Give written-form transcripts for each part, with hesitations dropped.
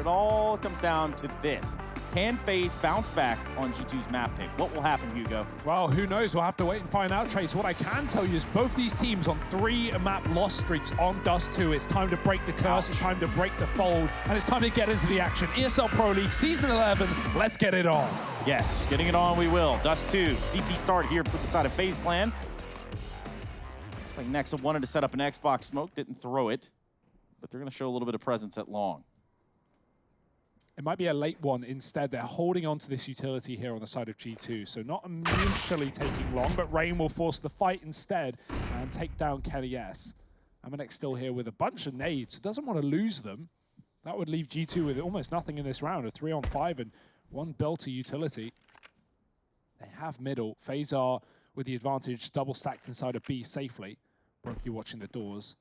all comes down to this. Can FaZe bounce back on G2's map pick? What will happen, Hugo? Well, who knows? We'll have to wait and find out, Trace. What I can tell you is both these teams on 3 map loss streaks on Dust2. It's time to break the curse, it's time to break the fold, and it's time to get into the action. ESL Pro League Season 11, let's get it on. Yes, getting it on we will. Dust2, CT start here for the side of FaZe Clan. Looks like Nexa wanted to set up an Xbox smoke, didn't throw it, but they're going to show a little bit of presence at long. It might be a late one instead. They're holding on to this utility here on the side of G2, so not initially taking long, but Rain will force the fight instead and take down Kenny S. Amanek still here with a bunch of nades, so doesn't want to lose them. That would leave G2 with almost nothing in this round, a 3-on-5 and 1 belter utility. They have middle. FaZe are with the advantage, double stacked inside of B safely. Brokey watching the doors.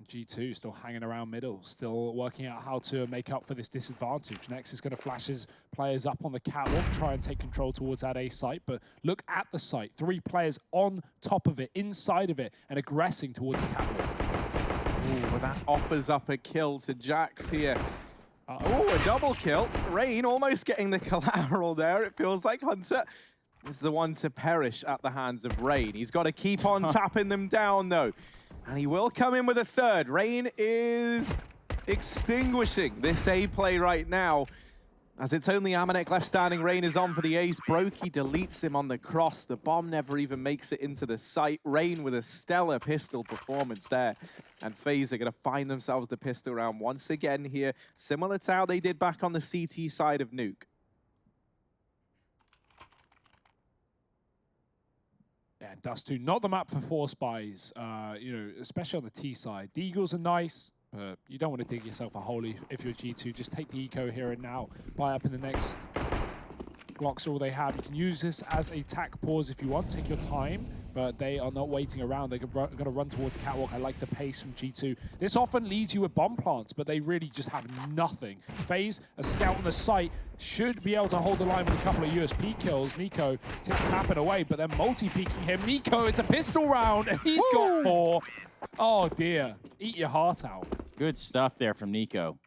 G2 still hanging around middle, still working out how to make up for this disadvantage. Next is going to flash his players up on the catwalk, try and take control towards that A site, but look at the site. 3 players on top of it, inside of it, and aggressing towards the catwalk. Ooh, well, that offers up a kill to Jax here. Oh, a double kill. Rain almost getting the collateral there. It feels like Hunter is the one to perish at the hands of Rain. He's got to keep on tapping them down, though. And he will come in with a third. Rain is extinguishing this A play right now. As it's only Amanek left standing, Rain is on for the ace. Brokey deletes him on the cross. The bomb never even makes it into the site. Rain with a stellar pistol performance there. And FaZe are going to find themselves the pistol round once again here, similar to how they did back on the CT side of Nuke. Yeah, Dust2, not the map for 4 spies, you know, especially on the T side. Deagles are nice, but you don't want to dig yourself a hole if you're G2. Just take the eco here and now. Buy up in the next. Glocks are all they have. You can use this as a tack pause if you want. Take your time, but they are not waiting around. They're going to run towards catwalk. I like the pace from G2. This often leads you with bomb plants, but they really just have nothing. FaZe, a scout on the site, should be able to hold the line with a couple of USP kills. Nico tapping away, but they're multi-peeking him. Nico, it's a pistol round, and he's got 4. Oh, dear. Eat your heart out. Good stuff there from Nico.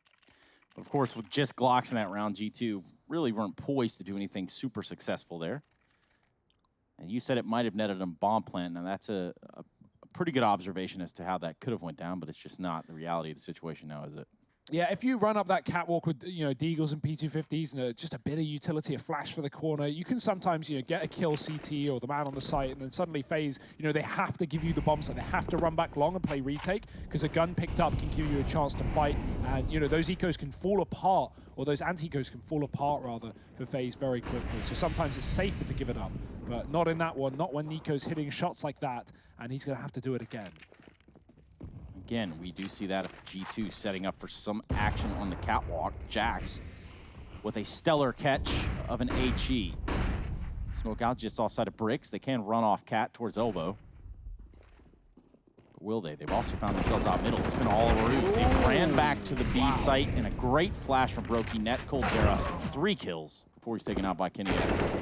Of course, with just Glocks in that round, G2 really weren't poised to do anything super successful there. And you said it might have netted them bomb plant. Now, that's a pretty good observation as to how that could have went down, but it's just not the reality of the situation now, is it? Yeah, if you run up that catwalk with, you know, Deagles and P250s and just a bit of utility, a flash for the corner, you can sometimes, you know, get a kill CT or the man on the site, and then suddenly FaZe, you know, they have to give you the bomb site. They have to run back long and play retake, because a gun picked up can give you a chance to fight, and, you know, those ecos can fall apart, or those anti-ecos can fall apart, rather, for FaZe very quickly. So sometimes it's safer to give it up, but not in that one, not when Nico's hitting shots like that, and he's going to have to do it again. Again, we do see that G2 setting up for some action on the catwalk. Jax with a stellar catch of an HE. Smoke out just offside of bricks. They can run off cat towards elbow. But will they? They've also found themselves out middle. It's been all over roofs. They ran back to the B site, and a great flash from Brokey. Nets Coldzera. 3 kills before he's taken out by Kenny S.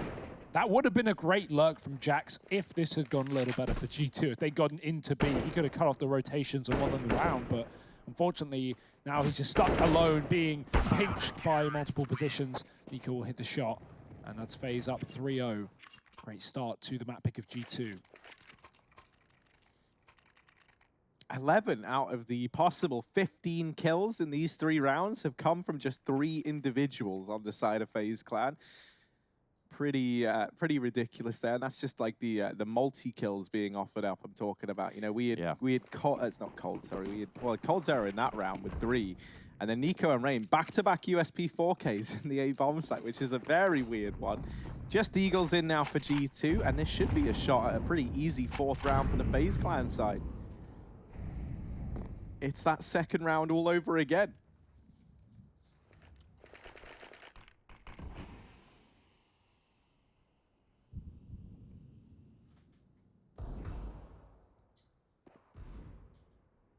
That would have been a great lurk from Jax if this had gone a little better for G2. If they'd gotten into B, he could have cut off the rotations and won them the round, but unfortunately, now he's just stuck alone, being pinched by multiple positions. Nico will hit the shot, and that's FaZe up 3-0. Great start to the map pick of G2. 11 out of the possible 15 kills in these 3 rounds have come from just 3 individuals on the side of FaZe Clan. Pretty ridiculous there, and that's just like the multi kills being offered up. I'm talking about, you know, we had it's not Cold, sorry, we had Coldzera in that round with 3, and then Nico and Rain back-to-back USP 4Ks in the A bomb site, which is a very weird one. Just Eagles in now for G2, and this should be a shot at a pretty easy 4th round from the FaZe Clan side. It's that 2nd round all over again.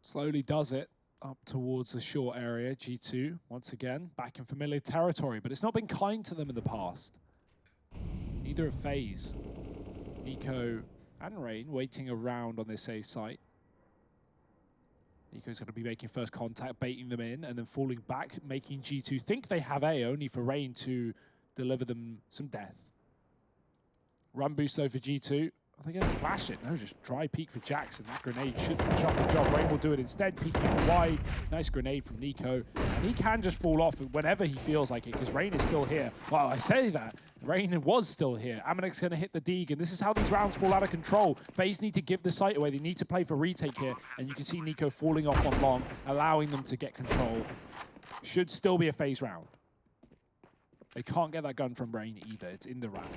Slowly does it up towards the short area. G2, once again, back in familiar territory, but it's not been kind to them in the past. Neither have FaZe. Nico and Rain waiting around on this A site. Nico's going to be making first contact, baiting them in, and then falling back, making G2 think they have A, only for Rain to deliver them some death. Run boost though for G2. Are they going to flash it? No, just dry peek for Jackson. That grenade should finish off the job. Rain will do it instead, peeking it wide. Nice grenade from Nico. And he can just fall off whenever he feels like it, because Rain is still here. Well, I say that. Rain was still here. Amanek's going to hit the Deeg, and this is how these rounds fall out of control. FaZe need to give the site away. They need to play for retake here, and you can see Nico falling off on long, allowing them to get control. Should still be a FaZe round. They can't get that gun from Rain either. It's in the round.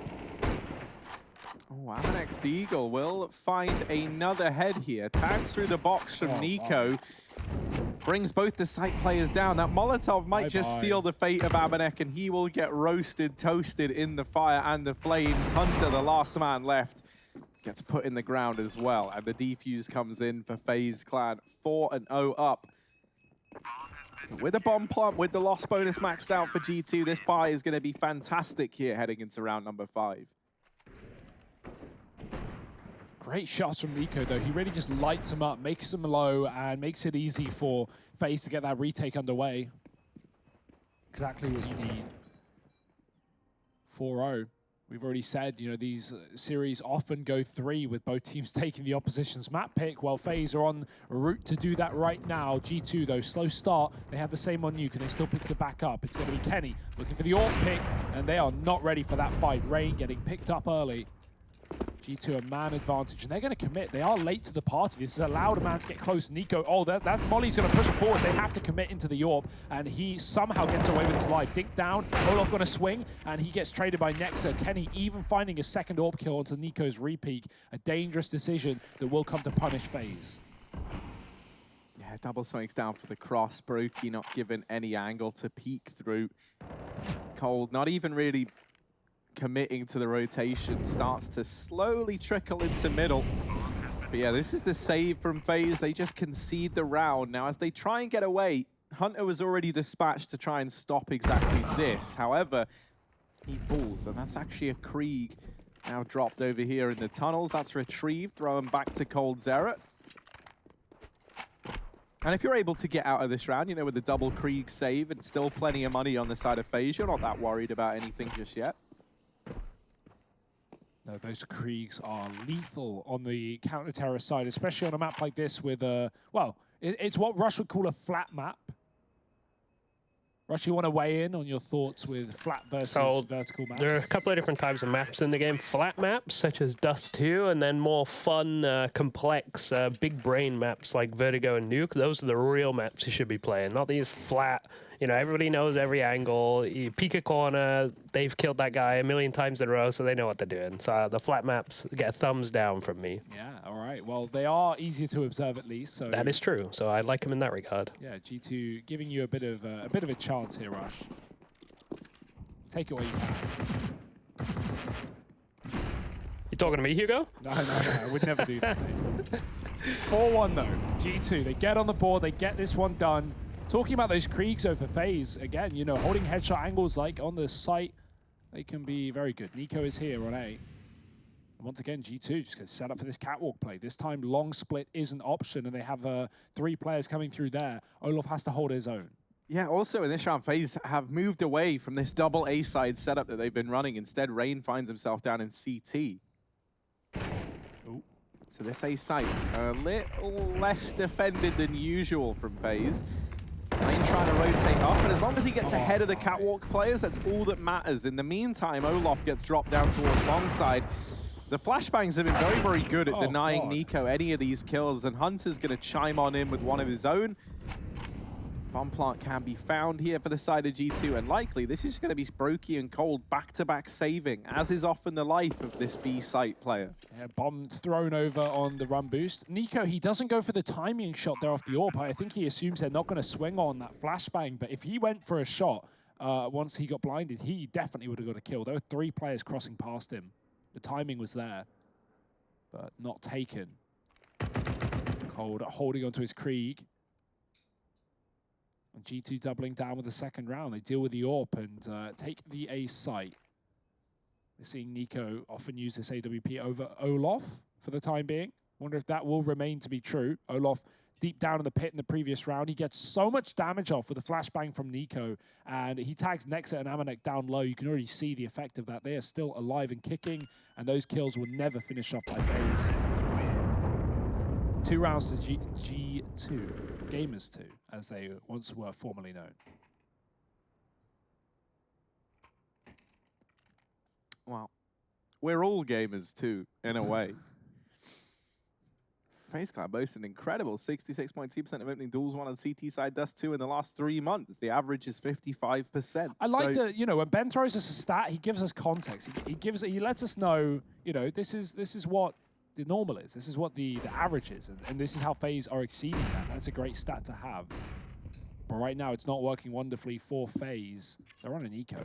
Oh, Amanek's Deagle will find another head here. Tags through the box from Nico. Wow. Brings both the site players down. That Molotov might just seal the fate of Amanek, and he will get roasted, toasted in the fire and the flames. Hunter, the last man left, gets put in the ground as well. And the defuse comes in for FaZe Clan. 4-0 up. With a bomb plant, with the loss bonus maxed out for G2, this buy is going to be fantastic here heading into round number 5. Great shots from Nico, though. He really just lights them up, makes them low, and makes it easy for FaZe to get that retake underway. Exactly what you need. 4-0. We've already said, you know, these series often go 3 with both teams taking the opposition's map pick, while FaZe are on route to do that right now. G2, though, slow start. They have the same on you. Can they still pick the back up? It's going to be Kenny looking for the AWP pick, and they are not ready for that fight. Rain getting picked up early. G2 a man advantage, and they're going to commit. They are late to the party. This has allowed a man to get close. Nico, oh, that Molly's going to push forward. They have to commit into the AWP, and he somehow gets away with his life. Dink down, Olaf going to swing, and he gets traded by Nexa. Kenny even finding a second AWP kill onto Nico's repeak. A dangerous decision that will come to punish FaZe. Yeah, double swings down for the cross. Brokey not given any angle to peek through. Cold, not even really committing to the rotation, starts to slowly trickle into middle. But yeah, this is the save from FaZe. They just concede the round. Now, as they try and get away, Hunter was already dispatched to try and stop exactly this. However, he falls, and that's actually a Krieg now dropped over here in the tunnels. That's retrieved, thrown back to Cold Zera. And if you're able to get out of this round, you know, with the double Krieg save and still plenty of money on the side of FaZe, you're not that worried about anything just yet. No, those Kriegs are lethal on the counter-terror side, especially on a map like this with well, it's what Rush would call a flat map. Rush, you want to weigh in on your thoughts with flat versus vertical maps? There are a couple of different types of maps in the game. Flat maps, such as Dust2, and then more fun, complex, big brain maps like Vertigo and Nuke. Those are the real maps you should be playing, not these flat. You know, everybody knows every angle. You peek a corner, they've killed that guy 1,000,000 times in a row, so they know what they're doing. So the flat maps get a thumbs down from me. Yeah, all right. Well, they are easier to observe at least. So that is true. So I like them in that regard. Yeah, G2 giving you a bit of a chance here, Rush. Take it where you can. You talking to me, Hugo? No, I would never do that. 4-1 though. G2, they get on the board, they get this one done. Talking about those Kriegs over FaZe, again, you know, holding headshot angles like on the site, they can be very good. Nico is here on A. And once again, G2 just going to set up for this catwalk play. This time, long split is an option, and they have 3 players coming through there. Olaf has to hold his own. Yeah, also in this round, FaZe have moved away from this double A-side setup that they've been running. Instead, Rain finds himself down in CT. Ooh. So this A-side, a little less defended than usual from FaZe. Rain trying to rotate up, and as long as he gets ahead of the catwalk players, that's all that matters. In the meantime, Olaf gets dropped down towards long side. The flashbangs have been very, very good at denying Nico any of these kills, and Hunter's going to chime on in with one of his own. Bomb plant can be found here for the side of G2, and likely this is going to be Brokey and Cold back-to-back saving, as is often the life of this B-site player. Yeah, bomb thrown over on the run boost. Nico, he doesn't go for the timing shot there off the AWP. I think he assumes they're not going to swing on that flashbang, but if he went for a shot once he got blinded, he definitely would have got a kill. There were 3 players crossing past him. The timing was there, but not taken. Cold holding onto his Krieg. And G2 doubling down with the second round. They deal with the AWP and take the A site. We're seeing Nico often use this AWP over Olaf for the time being. Wonder if that will remain to be true. Olaf deep down in the pit in the previous round. He gets so much damage off with a flashbang from Nico, and he tags Nexa and Amanek down low. You can already see the effect of that. They are still alive and kicking, and those kills will never finish off by FaZe. 2 rounds to G2, Gamers 2, as they once were formerly known. Well, we're all gamers too, in a way. FaZe Clan boasts an incredible 66.2% of opening duels won on CT side, Dust2 in the last 3 months. The average is 55%. I like that, you know, when Ben throws us a stat, he gives us context. He lets us know, you know, this is what the normal is. This is what the average is, and this is how FaZe are exceeding that. That's a great stat to have. But right now, it's not working wonderfully for FaZe. They're on an eco.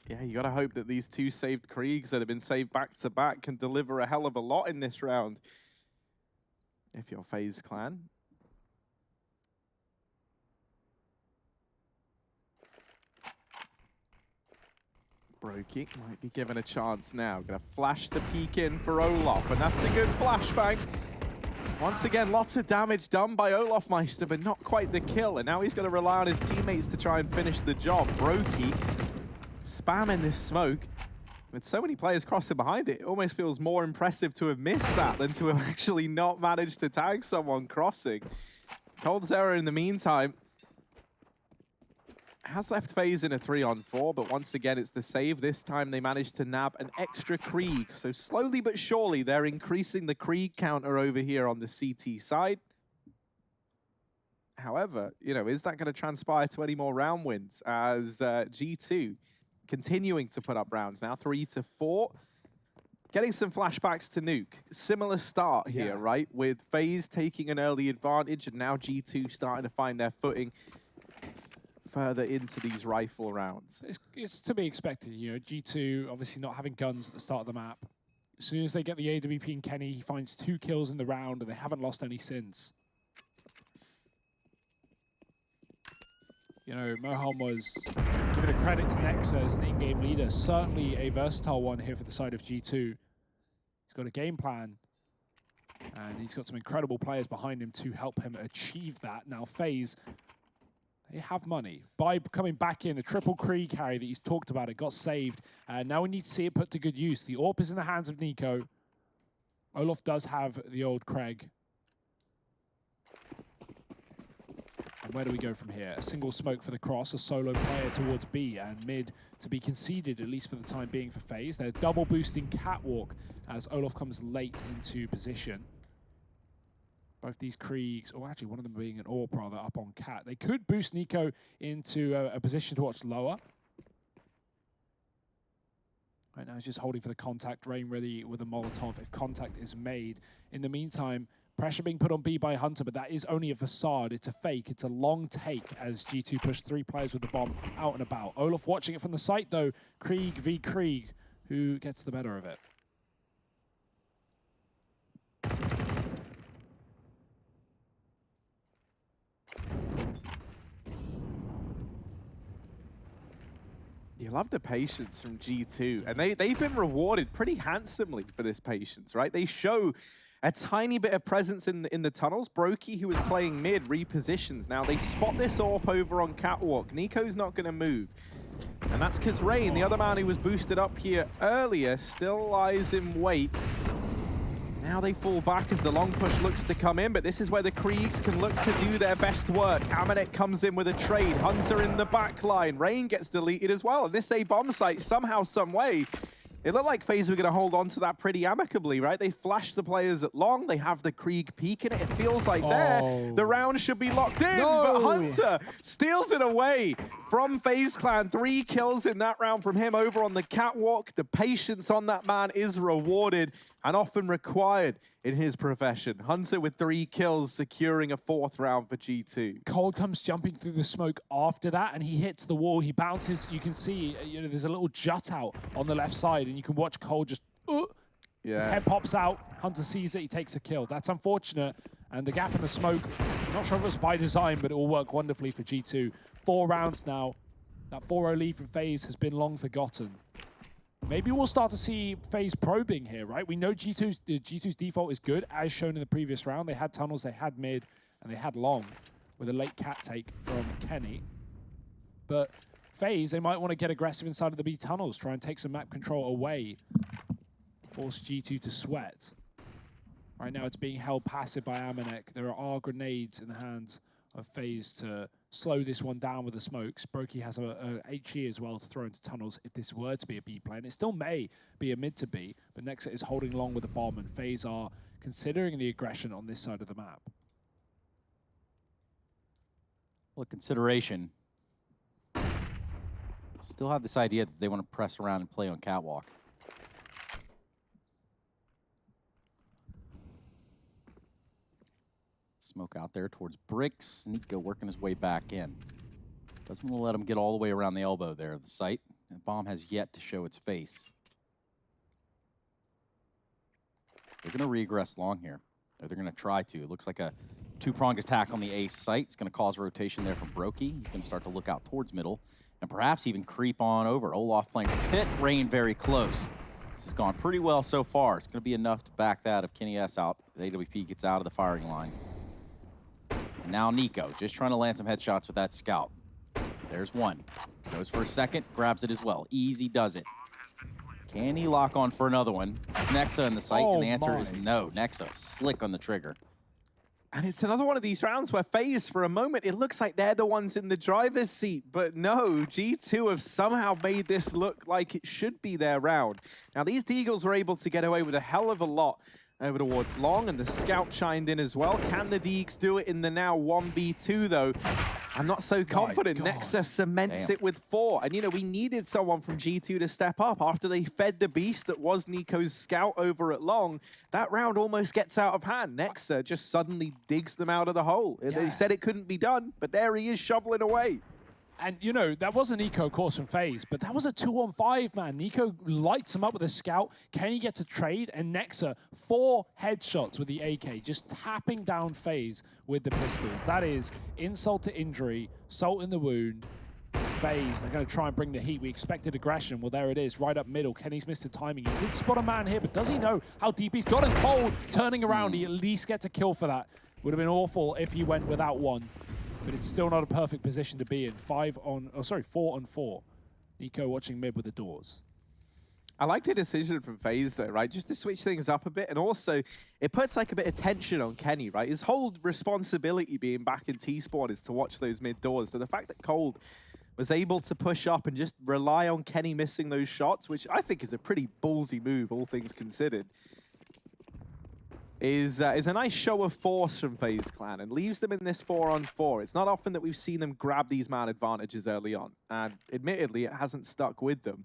Yeah, you gotta hope that these 2 saved Kriegs that have been saved back-to-back can deliver a hell of a lot in this round. If you're FaZe Clan. Brokey might be given a chance now. Gonna flash the peek in for Olaf, and that's a good flashbang. Once again, lots of damage done by Olafmeister, but not quite the kill. And now he's gonna rely on his teammates to try and finish the job. Brokey spamming this smoke. With so many players crossing behind it, it almost feels more impressive to have missed that than to have actually not managed to tag someone crossing. coldzera in the meantime has left FaZe in a 3-on-4, but once again, it's the save. This time they managed to nab an extra Krieg. So slowly but surely, they're increasing the Krieg counter over here on the CT side. However, you know, is that going to transpire to any more round wins as G2 continuing to put up rounds now, 3-4. Getting some flashbacks to Nuke. Similar start here, right? With FaZe taking an early advantage and now G2 starting to find their footing further into these rifle rounds. It's to be expected, you know, G2 obviously not having guns at the start of the map. As soon as they get the AWP and Kenny, he finds 2 kills in the round and they haven't lost any since. You know, Moham was giving a credit to Nexa as an in-game leader. Certainly a versatile one here for the side of G2. He's got a game plan, and he's got some incredible players behind him to help him achieve that. Now, FaZe, they have money. By coming back in, the triple Krieg carry that he's talked about, it got saved. And now we need to see it put to good use. The AWP is in the hands of Nico. Olaf does have the old Craig. And where do we go from here? A single smoke for the cross, a solo player towards B, and mid to be conceded, at least for the time being, for FaZe. They're double boosting Catwalk as Olaf comes late into position. Both these Kriegs, or actually one of them being an AWP rather, up on Cat. They could boost Nico into a position to watch lower. Right now he's just holding for the contact. Rain ready with a Molotov if contact is made. In the meantime, pressure being put on B by Hunter, but that is only a facade. It's a fake. It's a long take as G2 push 3 players with the bomb out and about. Olaf watching it from the site, though. Krieg v Krieg. Who gets the better of it? You love the patience from G2, and they've been rewarded pretty handsomely for this patience, right? They show a tiny bit of presence in the tunnels. Brokey, who was playing mid, repositions. Now they spot this AWP over on Catwalk. Nico's not going to move. And that's because Rain, the other man who was boosted up here earlier, still lies in wait. Now they fall back as the long push looks to come in, but this is where the Kriegs can look to do their best work. Amanek comes in with a trade. Hunter in the back line. Rain gets deleted as well. And this A bomb site, somehow, some way, it looked like FaZe were going to hold on to that pretty amicably, right? They flashed the players at long. They have the Krieg peeking it. It feels like there, the round should be locked in. But Hunter steals it away from FaZe Clan. 3 kills in that round from him over on the Catwalk. The patience on that man is rewarded and often required in his profession. Hunter with 3 kills, securing a 4th round for G2. Cold comes jumping through the smoke after that, and he hits the wall. He bounces. You can see, you know, there's a little jut out on the left side, and you can watch Cold just, his head pops out. Hunter sees it. He takes a kill. That's unfortunate. And the gap in the smoke, I'm not sure if it was by design, but it will work wonderfully for G2. 4 rounds now. That 4-0 lead from FaZe has been long forgotten. maybe we'll start to see FaZe probing here, right? We know G2's default is good, as shown in the previous round. They had tunnels, they had mid, and they had long with a late cat take from Kenny. But FaZe, they might want to get aggressive inside of the B tunnels, try and take some map control away, force G2 to sweat. Right now, it's being held passive by Amanek. There are grenades in the hands of FaZe to slow this one down with the smokes. Brokey has a HE as well to throw into tunnels if this were to be a B plan. It still may be a mid to B, but Nexa is holding long with the bomb, and FaZe are considering the aggression on this side of the map. Well, consideration. Still have this idea that they want to press around and play on catwalk. Smoke out there towards bricks. Nico working his way back in. Doesn't want to let him get all the way around the elbow there of the site. The bomb has yet to show its face. They're going to regress long here. Or they're going to try to. It looks like a two-pronged attack on the A site. It's going to cause rotation there from Brokey. He's going to start to look out towards middle and perhaps even creep on over. Olaf playing for pit. Rain very close. This has gone pretty well so far. It's going to be enough to back that if Kenny S out. The AWP gets out of the firing line. And now Nico just trying to land some headshots with that scout. There's one. Goes for a second, grabs it as well. Easy does it. Can he lock on for another one? It's Nexa in the site, and the answer is no. Nexa slick on the trigger. And it's another one of these rounds where FaZe, for a moment, it looks like they're the ones in the driver's seat. But no, G2 have somehow made this look like it should be their round. Now, these Deagles were able to get away with a hell of a lot over towards long, and the scout chimed in as well. Can the Deags do it in the now 1v2, though? I'm not so confident. Nexa cements it with 4. And, you know, we needed someone from G2 to step up after they fed the beast that was Nico's scout over at long. That round almost gets out of hand. Nexa just suddenly digs them out of the hole. Yeah. They said it couldn't be done, but there he is shoveling away. And, you know, that wasn't Nico, of course, from FaZe, but that was a 2-on-5, man. Nico lights him up with a scout. Kenny gets a trade, and Nexa, 4 headshots with the AK, just tapping down FaZe with the pistols. That is insult to injury, salt in the wound. FaZe, they're going to try and bring the heat. We expected aggression. Well, there it is, right up middle. Kenny's missed the timing. He did spot a man here, but does he know how deep he's got him cold? Turning around, he at least gets a kill for that. Would have been awful if he went without one. But it's still not a perfect position to be in. 4 on 4. Nico watching mid with the doors. I like the decision from FaZe, though, right? Just to switch things up a bit. And also, it puts like a bit of tension on Kenny, right? His whole responsibility being back in T-Spawn is to watch those mid doors. So the fact that Cold was able to push up and just rely on Kenny missing those shots, which I think is a pretty ballsy move, all things considered, is a nice show of force from FaZe Clan and leaves them in this 4-on-4. It's not often that we've seen them grab these man advantages early on, and admittedly, it hasn't stuck with them.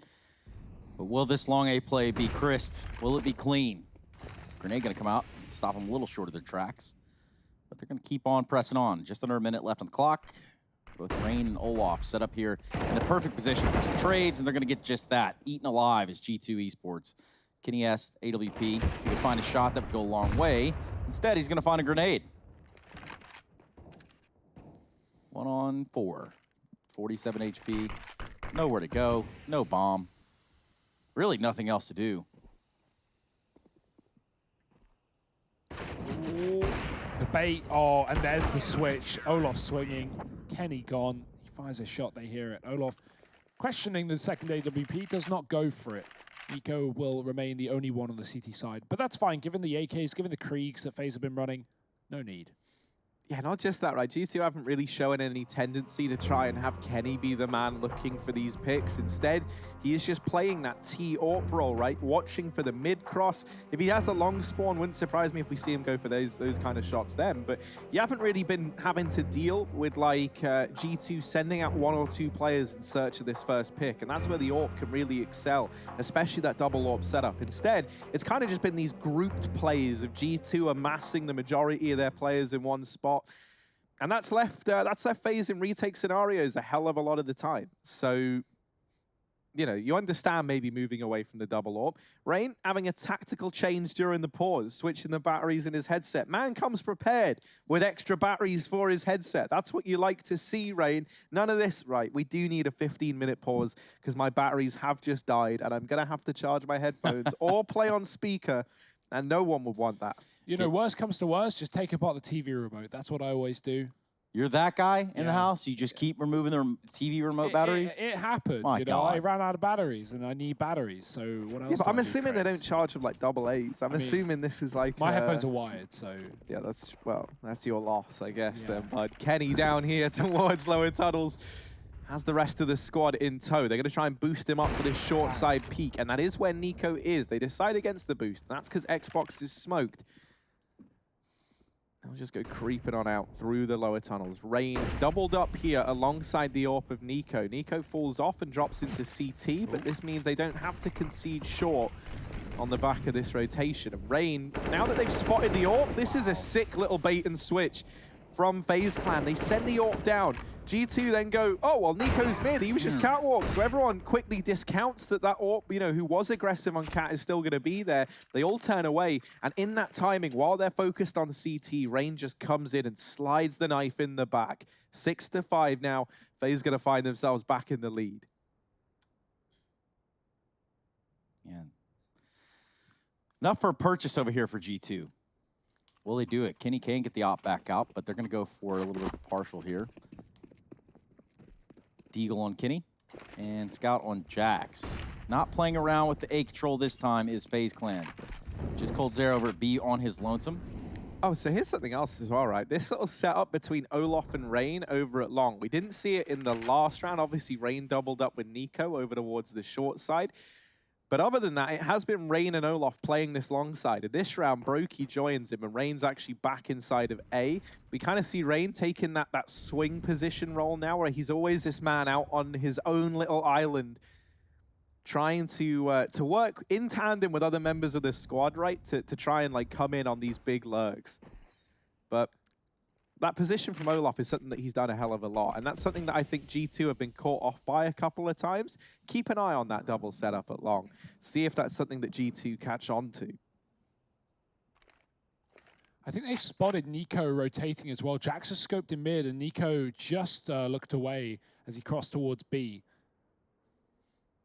But will this long A play be crisp? Will it be clean? Grenade gonna come out and stop them a little short of their tracks, but they're gonna keep on pressing on. Just under a minute left on the clock. Both Rain and Olaf set up here in the perfect position for some trades, and they're gonna get just that. Eaten alive is G2 Esports. Kenny S, AWP, he could find a shot that would go a long way. Instead, he's going to find a grenade. 1 on 4. 47 HP. Nowhere to go. No bomb. Really nothing else to do. Ooh, the bait. Oh, and there's the switch. Olaf swinging. Kenny gone. He fires a shot. They hear it. Olaf questioning the second AWP. Does not go for it. Nico will remain the only one on the CT side. But that's fine, given the AKs, given the Kriegs that FaZe have been running, no need. Yeah, not just that, right? G2 haven't really shown any tendency to try and have Kenny be the man looking for these picks. Instead, he is just playing that T-AWP role, right? Watching for the mid-cross. If he has a long spawn, wouldn't surprise me if we see him go for those kind of shots then. But you haven't really been having to deal with, like, G2 sending out 1 or 2 players in search of this first pick. And that's where the AWP can really excel, especially that double AWP setup. Instead, it's kind of just been these grouped plays of G2 amassing the majority of their players in one spot. And that's left FaZe in retake scenarios a hell of a lot of the time. So you know, you understand maybe moving away from the double AWP. Rain having a tactical change during the pause, switching the batteries in his headset. Man comes prepared with extra batteries for his headset. That's what you like to see, Rain. None of this, right, we do need a 15-minute pause because my batteries have just died and I'm going to have to charge my headphones or play on speaker, and no one would want that. You know, worst comes to worst, just take apart the TV remote. That's what I always do. You're that guy in the house? You just keep removing the TV remote batteries? It happened. My you know, God. I ran out of batteries and I need batteries. So what else? Yeah, but do I I'm do, assuming they Chris? don't charge with like double A's. I'm assuming this is like My headphones are wired, so yeah, that's your loss, I guess. Yeah. Then, bud. Kenny down here towards lower tunnels has the rest of the squad in tow. They're going to try and boost him up for this short side peak, and that is where Nico is. They decide against the boost. That's because Xbox is smoked. I'll just go creeping on out through the lower tunnels. Rain doubled up here alongside the AWP of Nico. Nico falls off and drops into CT, but this means they don't have to concede short on the back of this rotation. And Rain, now that they've spotted the AWP, this is a sick little bait and switch from FaZe Clan. They send the AWP down. G2 then go, oh, well, Nico's mid. He was just catwalk. So everyone quickly discounts that AWP, you know, who was aggressive on Cat is still going to be there. They all turn away. And in that timing, while they're focused on CT, Rain just comes in and slides the knife in the back. 6-5 now. FaZe going to find themselves back in the lead. Yeah. Enough for a purchase over here for G2. Will they do it? Kenny can get the op back out, but they're going to go for a little bit of a partial here. Deagle on Kenny and Scout on Jax. Not playing around with the A control this time is FaZe Clan. Just Cold Zero over B on his lonesome. Oh, so here's something else as well, right? This little setup between Olaf and Rain over at Long. We didn't see it in the last round. Obviously, Rain doubled up with Nico over towards the short side. But other than that, it has been Rain and Olaf playing this long side. In this round, Brokey joins him, and Rain's actually back inside of A. We kind of see Rain taking that swing position role now, where he's always this man out on his own little island, trying to work in tandem with other members of the squad, right, to try and like come in on these big lurks. But that position from Olaf is something that he's done a hell of a lot, and that's something that I think G2 have been caught off by a couple of times. Keep an eye on that double setup at Long. See if that's something that G2 catch on to. I think they spotted Nico rotating as well. Jax was scoped in mid, and Nico just looked away as he crossed towards B.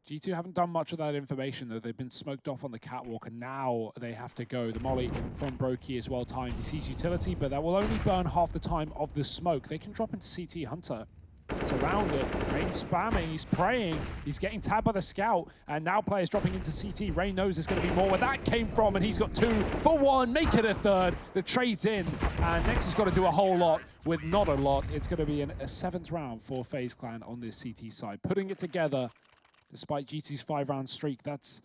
G2 haven't done much of that information, though. They've been smoked off on the catwalk, and now they have to go. The molly from Brokey is well timed. He sees utility, but that will only burn half the time of the smoke. They can drop into CT. Hunter gets around it. Rain spamming. He's praying. He's getting tabbed by the scout, and now players dropping into CT. Rain knows there's going to be more where that came from, and he's got 2 for 1. Make it a third. The trade's in, and next has got to do a whole lot with not a lot. It's going to be a 7th round for FaZe Clan on this CT side. Putting it together. Despite G2's 5-round streak, that's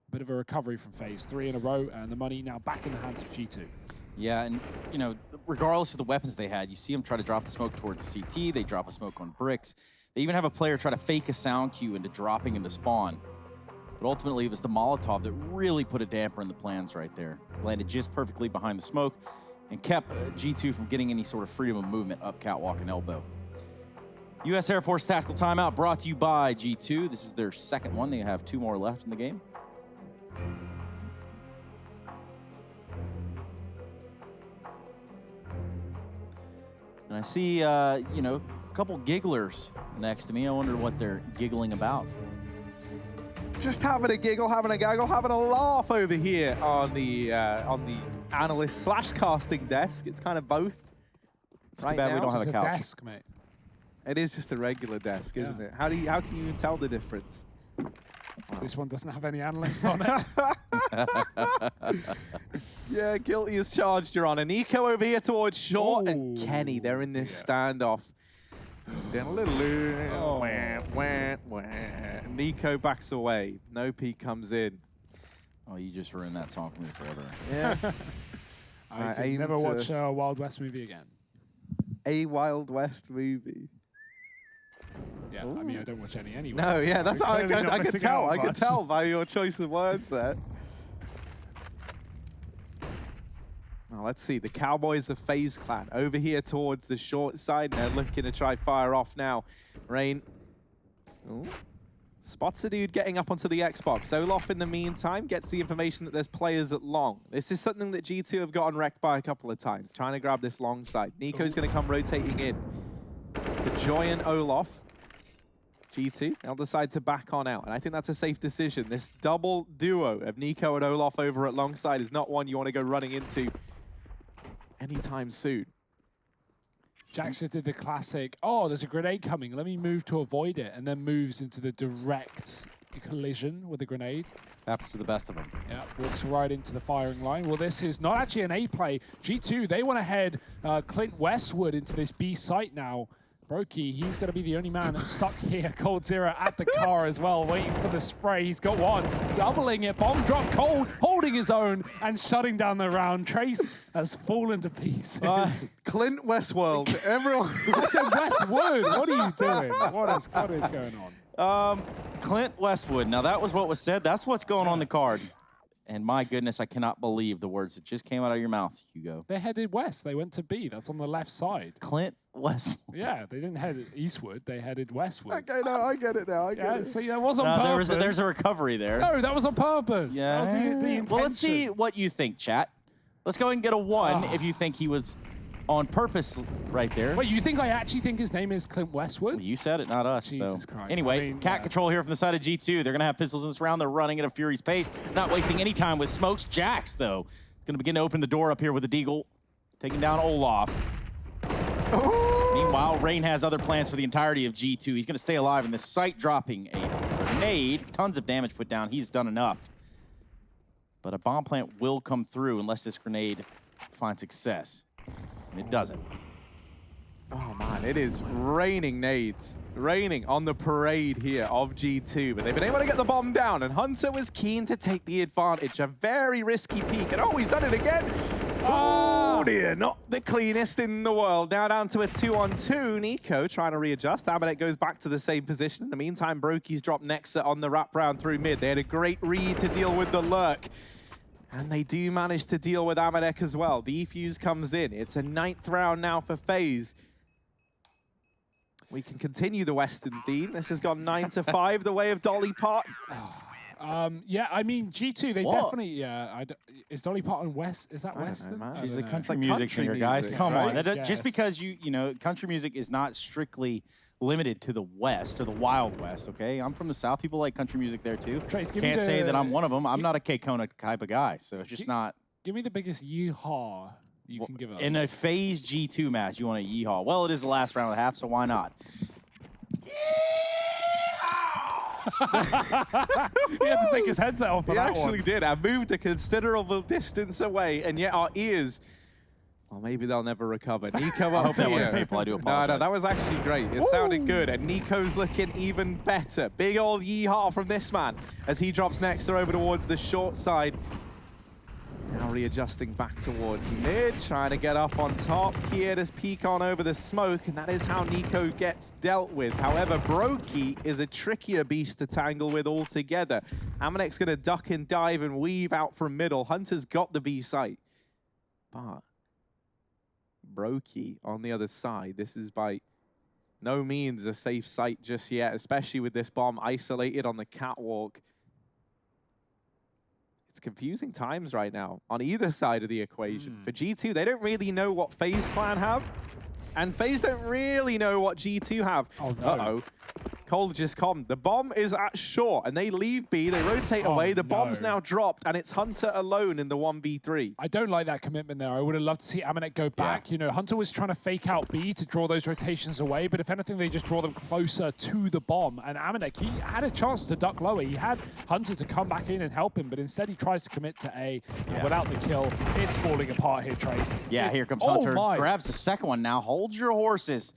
a bit of a recovery from FaZe. 3 in a row, and the money now back in the hands of G2. Yeah, and, you know, regardless of the weapons they had, you see them try to drop the smoke towards CT. They drop a smoke on bricks. They even have a player try to fake a sound cue into dropping into spawn. But ultimately, it was the Molotov that really put a damper in the plans right there. Landed just perfectly behind the smoke and kept G2 from getting any sort of freedom of movement up catwalk and elbow. U.S. Air Force Tactical Timeout brought to you by G2. This is their 2nd one. They have 2 more left in the game. And I see, you know, a couple gigglers next to me. I wonder what they're giggling about. Just having a giggle, having a gaggle, having a laugh over here on the analyst / casting desk. It's kind of both. It's too bad we don't have a couch. Desk, mate. It is just a regular desk, isn't it? How can you tell the difference? Wow. This one doesn't have any analysts on it. Yeah, guilty as charged, Your Honor. Nico over here towards short, and Kenny, they're in this standoff. Nico backs away. No peek comes in. Oh, you just ruined that song for me forever. Yeah. I can never watch a Wild West movie again. A Wild West movie. Yeah, I mean, I don't watch any anyway. No, so yeah, that's what I could tell. I could much. tell by your choice of words there. Now, let's see. The Cowboys of FaZe Clan over here towards the short side. They're looking to try fire off now. Rain. Ooh. Spots a dude getting up onto the Xbox. Olaf, in the meantime, gets the information that there's players at long. This is something that G2 have gotten wrecked by a couple of times, trying to grab this long side. Nico's going to come rotating in to join Olaf. G2, they'll decide to back on out, and I think that's a safe decision. This double duo of Nico and Olaf over at long side is not one you want to go running into anytime soon. Jackson did the classic, oh, there's a grenade coming, let me move to avoid it, and then moves into the direct collision with the grenade. Happens to the best of them. Yeah, walks right into the firing line. Well, this is not actually an A play. G2, they want to head Clint Westwood into this B site now. Brokey, he's going to be the only man stuck here. Cold Zero at the car as well, waiting for the spray. He's got one, doubling it. Bomb drop, Cold holding his own and shutting down the round. Trace has fallen to pieces. Clint Westworld, everyone. I said Westwood. What are you doing? What is going on? Clint Westwood. Now, that was what was said. That's what's going on the card. And my goodness, I cannot believe the words that just came out of your mouth, Hugo. They headed west. They went to B. That's on the left side. Clint Westwood. Yeah, they didn't head eastward. They headed westward. Okay, no, I get it now. I get it. See, that was on purpose. There's a recovery there. No, that was on purpose. Yeah. That was the intention. Well, let's see what you think, chat. Let's go ahead and get a 1 if you think he was on purpose right there. Wait, you think I actually think his name is Clint Westwood? Well, you said it, not us. Jesus so. Christ. Anyway, I mean, cat control here from the side of G2. They're going to have pistols in this round. They're running at a furious pace, not wasting any time with smokes. Jax, though, is going to begin to open the door up here with the Deagle, taking down Olaf. Meanwhile, Rain has other plans for the entirety of G2. He's going to stay alive in the site, dropping a grenade. Tons of damage put down. He's done enough. But a bomb plant will come through unless this grenade finds success. And it doesn't. Oh man, it is raining nades. Raining on the parade here of G2, but they've been able to get the bomb down, and Hunter was keen to take the advantage. A very risky peek, and oh, he's done it again. Oh dear, not the cleanest in the world. Now down to a 2-on-2. Nico trying to readjust. Amanek goes back to the same position. In the meantime, Brokey's dropped Nexa on the wraparound through mid. They had a great read to deal with the lurk. And they do manage to deal with Amanek as well. The E-Fuse comes in. It's a 9th round now for FaZe. We can continue the Western theme. This has gone 9-5, the way of Dolly Parton. Yeah, I mean, G2, they definitely, is Dolly Parton West? Is that Western? She's a country like music country singer, guys. music, Come on. right? Just because country music is not strictly limited to the West or the Wild West, okay? I'm from the South. People like country music there, too. Trace, Can't say that I'm one of them. I'm not a K-Kona type of guy, so it's just not. Give me the biggest yeehaw you can give us. In a FaZe G2 match, you want a yeehaw. Well, it is the last round of the half, so why not? He had to take his headset off for He that actually one. did. I moved a considerable distance away, and yet our ears, well, maybe they'll never recover. Nico I up hope that here. wasn't painful. I do apologize. No, that was actually great. It sounded good, and Nico's looking even better. Big old yeehaw from this man as he drops Nexa over towards the short side. Now readjusting back towards mid, trying to get up on top here. Does peek on over the smoke, and that is how Nico gets dealt with. However, Brokey is a trickier beast to tangle with altogether. Amanek's going to duck and dive and weave out from middle. Hunter's got the B site. But Brokey on the other side, this is by no means a safe site just yet, especially with this bomb isolated on the catwalk. It's confusing times right now on either side of the equation. For G2, they don't really know what FaZe Clan have, and FaZe don't really know what G2 have. Oh, no. Uh-oh. Cold just calmed. The bomb is at short, and they leave B. They rotate away. The bomb's now dropped, and it's Hunter alone in the 1v3. I don't like that commitment there. I would have loved to see Amanek go back. You know, Hunter was trying to fake out B to draw those rotations away, but if anything, they just draw them closer to the bomb. And Amanek, he had a chance to duck lower. He had Hunter to come back in and help him, but instead he tries to commit to A. And without the kill, it's falling apart here, Trace. Yeah, here comes Hunter. Grabs the second one now. Hold your horses,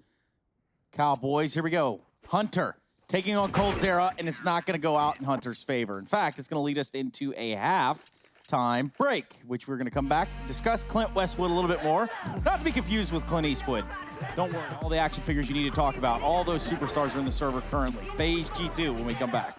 Cowboys. Here we go. Hunter taking on Cold Zera, and it's not going to go out in Hunter's favor. In fact, it's going to lead us into a half-time break, which we're going to come back, discuss Clint Westwood a little bit more. Not to be confused with Clint Eastwood. Don't worry, all the action figures you need to talk about, all those superstars are in the server currently. FaZe G2 when we come back.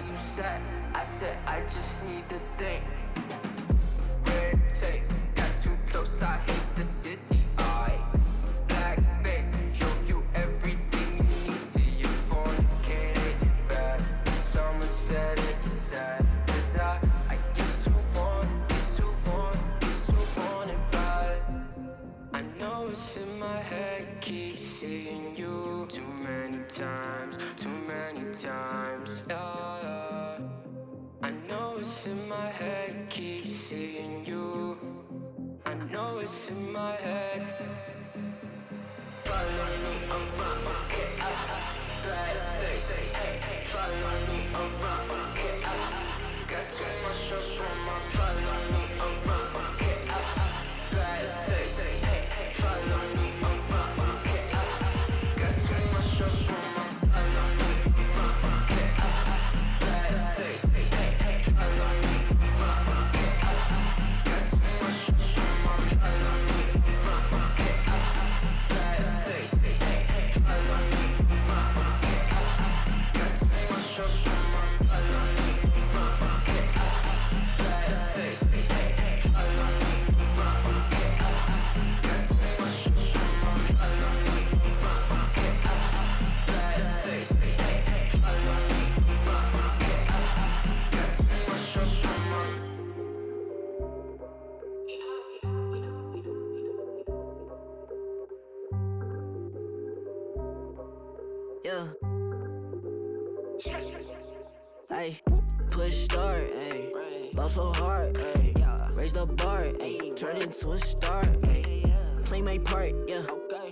you sat. I said I just need to think. Red tape, got too close, I hit the city. Black face, show you everything you need to your fornicated bad. Someone said it is sad, 'cause I used to want it bad. I know it's in my head, keep seeing you too many times, yeah. I know it's in my head, keep seeing you. I know it's in my head. Follow me around, okay, black face. Follow me around, okay, got too much up on my. Follow me around, okay, black face. Follow me around, okay, got too much up on my. Follow me around, okay, black face. Follow me around, okay, got too much up on my. Follow me around, okay, black face. Follow me around, okay, got too much up on my. Follow me around, okay, black face. Follow me around, okay, got too much up on my. Follow me around, okay, black face. Follow me around, okay, got too much up on my. Yeah. Ay, push start, ay, ball so hard, ay, raise the bar, ay, turn into a star, ay, play my part, yeah,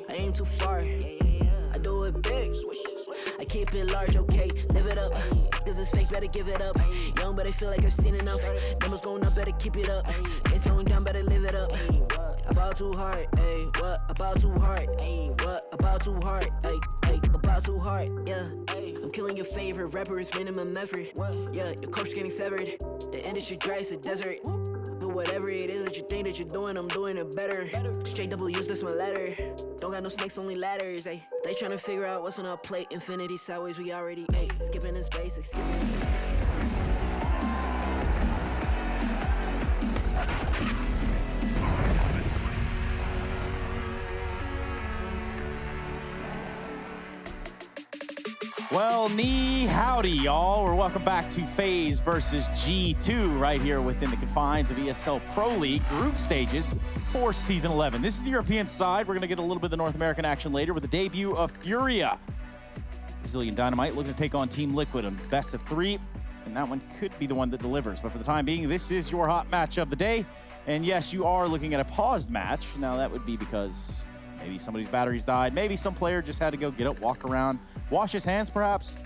I aim too far, I do it big, I keep it large, okay, live it up, this is fake, better give it up, young but I feel like I've seen enough, numbers going up, better keep it up, ain't slowing down, better live it up, about too hard, ay, what, about too hard, ay, what, about too hard, ay, about too hard, yeah, I'm killing your favorite rapper, it's minimum effort, yeah, your corpse getting severed, the industry dry, it's a desert, do whatever it is that you think that you're doing, I'm doing it better, straight double use, that's my letter, don't got no snakes, only ladders, ay, they tryna figure out what's on our plate, infinity sideways, we already ate, skipping is basic, skipping is Well, howdy, y'all. We're welcome back to FaZe versus G2 right here within the confines of ESL Pro League group stages for Season 11. This is the European side. We're going to get a little bit of the North American action later with the debut of Furia. Brazilian Dynamite looking to take on Team Liquid on best of 3, and that one could be the one that delivers. But for the time being, this is your hot match of the day. And yes, you are looking at a paused match. Now, that would be because maybe somebody's batteries died. Maybe some player just had to go get up, walk around, wash his hands perhaps.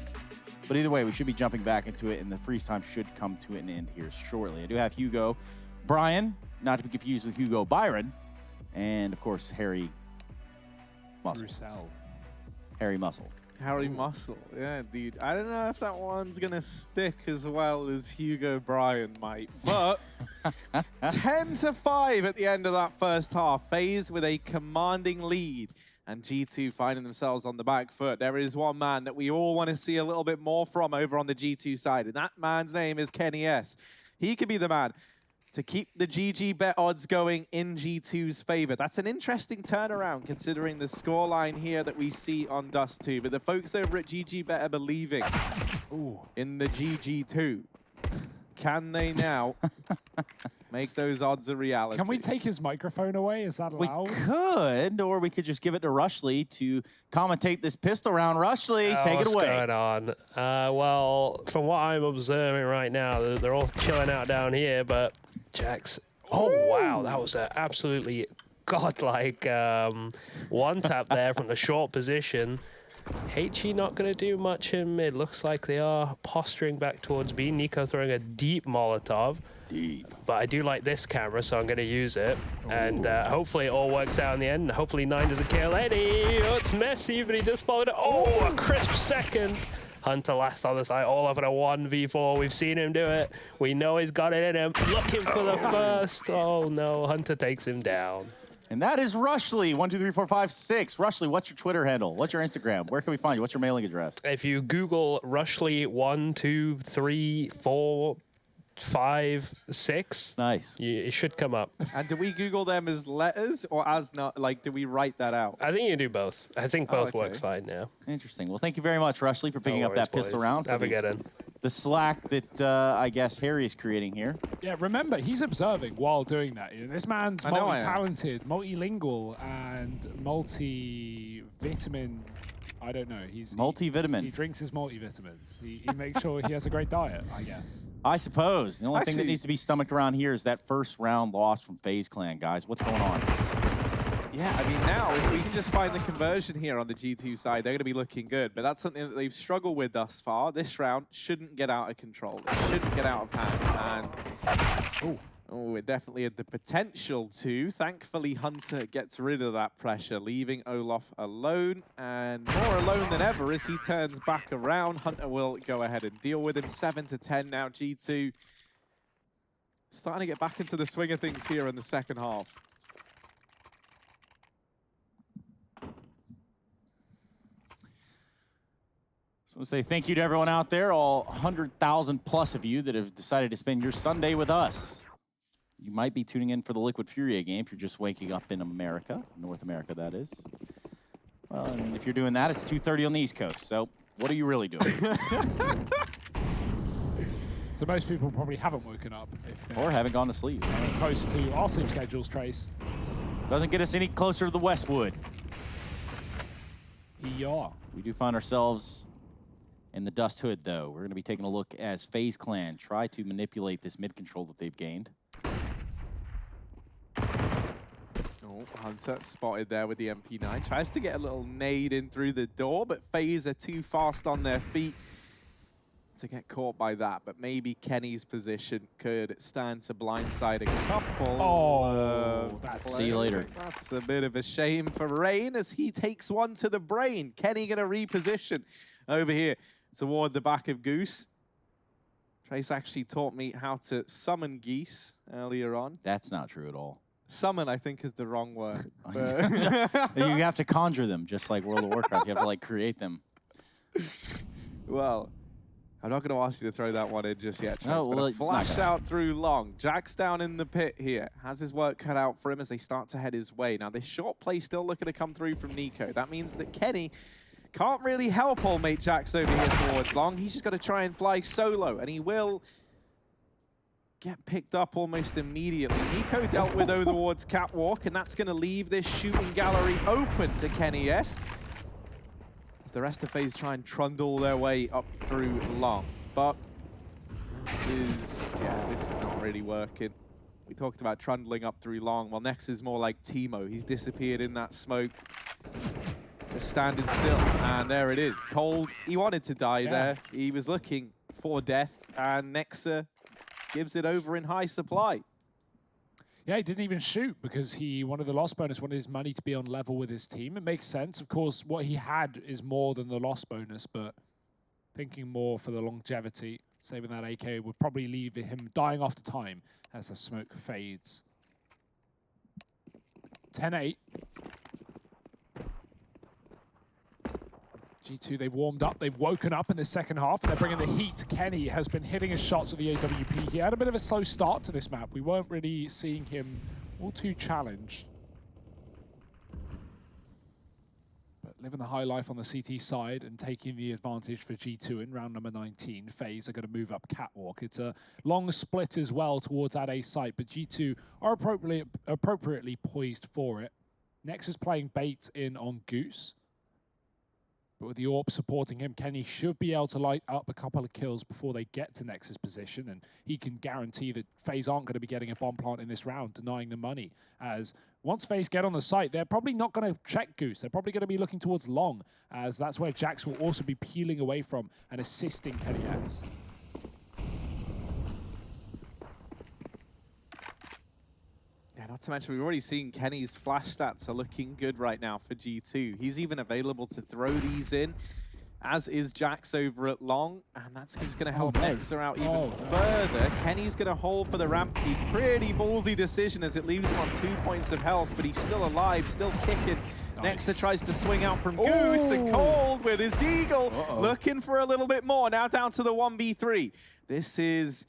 But either way, we should be jumping back into it, and the freeze time should come to an end here shortly. I do have Hugo Brian, not to be confused with Hugo Byron, and of course, Harry Muscle. Harry Muscle. Harry Muscle, yeah, dude. I don't know if that one's gonna stick as well as Hugo Bryan might, but 10-5 at the end of that first half. FaZe with a commanding lead, and G2 finding themselves on the back foot. There is one man that we all want to see a little bit more from over on the G2 side, and that man's name is Kenny S. He could be the man to keep the GG bet odds going in G2's favor. That's an interesting turnaround considering the scoreline here that we see on Dust2. But the folks over at GG bet are believing in the GG2. Can they now make those odds a reality? Can we take his microphone away? Is that allowed? We could, or we could just give it to Rushley to commentate this pistol round. Rushley, take it away. What's going on? Well, from what I'm observing right now, they're all chilling out down here, but Jax... Oh, wow, that was an absolutely godlike one tap there from the short position. HE not going to do much in mid. Looks like they are posturing back towards B. Nico throwing a deep Molotov. Deep. But I do like this camera, so I'm going to use it. And hopefully it all works out in the end. Hopefully 9 doesn't kill Eddie. Oh, it's messy, but he just followed it. Oh, a crisp second. Hunter last on the side, all over a 1v4. We've seen him do it. We know he's got it in him. Looking for the first. Oh, no. Hunter takes him down. And that is Rushley, 1, 2, 3, 4, 5, 6. Rushley, what's your Twitter handle? What's your Instagram? Where can we find you? What's your mailing address? If you Google Rushley 1, 2, 3, 4, 5, 6, Nice. it should come up. And do we Google them as letters or as not, like, do we write that out? I think you do both. I think both okay. works fine now. Interesting. Well, thank you very much, Rushley, for picking up that pistol round. Have a good one. The slack that I guess Harry is creating here. Yeah, remember, he's observing while doing that. You know, this man's multi-talented, multilingual, and multi-vitamin. I don't know. He's multivitamin. He drinks his multivitamins. He makes sure he has a great diet, I guess. I suppose. The only thing that needs to be stomached around here is that first round loss from FaZe Clan, guys. What's going on? Yeah, I mean, now, if we can just find the conversion here on the G2 side, they're going to be looking good. But that's something that they've struggled with thus far. This round shouldn't get out of control. It shouldn't get out of hand. And it definitely had the potential to. Thankfully, Hunter gets rid of that pressure, leaving Olaf alone. And more alone than ever as he turns back around. Hunter will go ahead and deal with him. 7-10 now. G2 starting to get back into the swing of things here in the second half. So I want to say thank you to everyone out there, all 100,000 plus of you that have decided to spend your Sunday with us. You might be tuning in for the Liquid Furia game if you're just waking up in America, North America, that is. Well, and if you're doing that, it's 2:30 on the East Coast. So what are you really doing? So most people probably haven't woken up. Or haven't gone to sleep. Close to our sleep schedules, Trace. Doesn't get us any closer to the Westwood. Yeah. We do find ourselves in the Dust hood, though. We're going to be taking a look as FaZe Clan try to manipulate this mid control that they've gained. Oh, Hunter spotted there with the MP9. Tries to get a little nade in through the door, but FaZe are too fast on their feet to get caught by that. But maybe Kenny's position could stand to blindside a couple. See you later. That's a bit of a shame for Rain as he takes one to the brain. Kenny going to reposition over here toward the back of Goose. Trace actually taught me how to summon geese earlier on. That's not true at all. Summon, I think, is the wrong word. You have to conjure them, just like World of Warcraft. You have to, like, create them. Well, I'm not going to ask you to throw that one in just yet, Trace, No, well, but a flash out through long. Jack's down in the pit here. Has his work cut out for him as they start to head his way. Now, this short play still looking to come through from Nico. That means that Kenny can't really help old mate Jax over here towards long. He's just got to try and fly solo, and he will get picked up almost immediately. Nico dealt with over towards Catwalk, and that's going to leave this shooting gallery open to Kenny S. As the rest of FaZe try and trundle their way up through long. But this is not really working. We talked about trundling up through long. Well, next is more like Timo. He's disappeared in that smoke. Just standing still, and there it is. Cold, he wanted to die there. He was looking for death, and Nexa gives it over in high supply. Yeah, he didn't even shoot because he wanted the loss bonus, wanted his money to be on level with his team. It makes sense. Of course, what he had is more than the loss bonus, but thinking more for the longevity, saving that AK would probably leave him dying after time as the smoke fades. 10-8. G2, they've warmed up, they've woken up in the second half, and they're bringing the heat. Kenny has been hitting his shots with the AWP. He had a bit of a slow start to this map. We weren't really seeing him all too challenged. But living the high life on the CT side and taking the advantage for G2 in round number 19. FaZe are going to move up Catwalk. It's a long split as well towards that A site, but G2 are appropriately poised for it. Next is playing bait in on Goose. But with the AWP supporting him, Kenny should be able to light up a couple of kills before they get to Nex's position, and he can guarantee that FaZe aren't going to be getting a bomb plant in this round, denying the money. As once FaZe get on the site, they're probably not going to check Goose. They're probably going to be looking towards long, as that's where Jax will also be peeling away from and assisting Kenny S. Not to mention, we've already seen Kenny's flash stats are looking good right now for G2. He's even available to throw these in as is Jax over at long, and that's just going to help no. Nexa out even Oh, no. further. Kenny's going to hold for the ramp key. Pretty ballsy decision as it leaves him on 2 points of health, but he's still alive, still kicking. Nice. Nexa tries to swing out from Goose, and Cold with his Deagle, looking for a little bit more. Now down to the 1v3. This is